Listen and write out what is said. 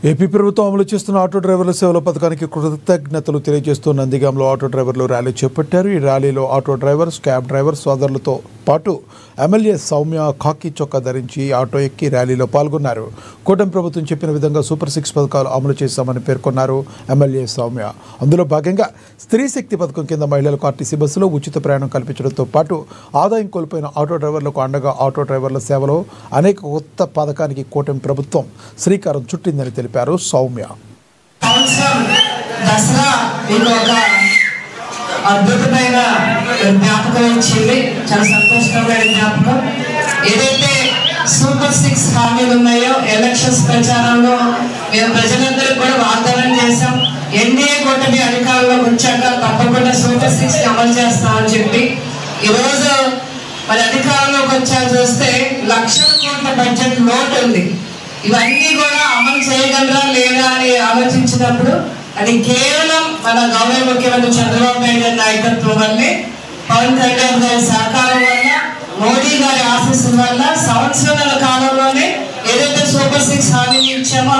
AP ప్రభుత్వం అమలు చేస్తున్న ఆటో డ్రైవర్ల సేవల పథకానికి కృతజ్ఞతలు తెలియజేస్తూ నందిగాంలో ఆటో డ్రైవర్లు ర్యాలీ చేపట్టారు. ఈ ర్యాలీలో ఆటో డ్రైవర్స్, క్యాబ్ డ్రైవర్స్ సోదరులతో పాటు ఎమ్మెల్యే సౌమ్య ఖాకీ చొక్కా ధరించి ఆటో ఎక్కి ర్యాలీలో పాల్గొన్నారు. కూటమి ప్రభుత్వం చెప్పిన విధంగా సూపర్ 6 పథకాలు అమలు చేశామని పేర్కొన్నారు ఎమ్మెల్యే సౌమ్య. అందులో భాగంగా స్త్రీ శక్తి పథకం కింద మహిళలకు ఆర్టీసీ బస్సులో ఉచిత ప్రయాణం కల్పించడంతో పాటు ఆదాయం కోల్పోయిన ఆటో డ్రైవర్లకు అండగా ఆటో డ్రైవర్ల సేవలో అనేక కొత్త పథకానికి కూటమి ప్రభుత్వం శ్రీకారం చుట్టిందని తెలిపారు సౌమ్య. అద్భుతమైన జ్ఞాపకం ఇచ్చింది. చాలా సంతోషకరమైన జ్ఞాపకం. ఏదైతే సూపర్ 6 హామీలు ఉన్నాయో ఎలక్షన్స్ ప్రచారంలో మేము ప్రజలందరూ కూడా వాగ్దానం చేశాం. ఎన్డీఏ కూటమి అధికారంలోకి వచ్చాక తప్పకుండా సూపర్ 6 అమలు చేస్తామని చెప్పి ఈరోజు మరి అధికారంలోకి వచ్చాక చూస్తే లక్షల కోట్ల బడ్జెట్ లోటు ఉంది. ఇవన్నీ కూడా అమలు చేయగలరా లేదా అని ఆలోచించినప్పుడు అది కేవలం మన గౌరవ ముఖ్యమంత్రి చంద్రబాబు నాయుడు గారి నాయకత్వం వల్లే, పవన్ కళ్యాణ్ గారి సహకారం వల్ల, మోడీ గారి ఆశీస్సుల వల్ల సంవత్సరాల కాలంలోనే ఏదైతే సూపర్ 6 హామీలు ఇచ్చామో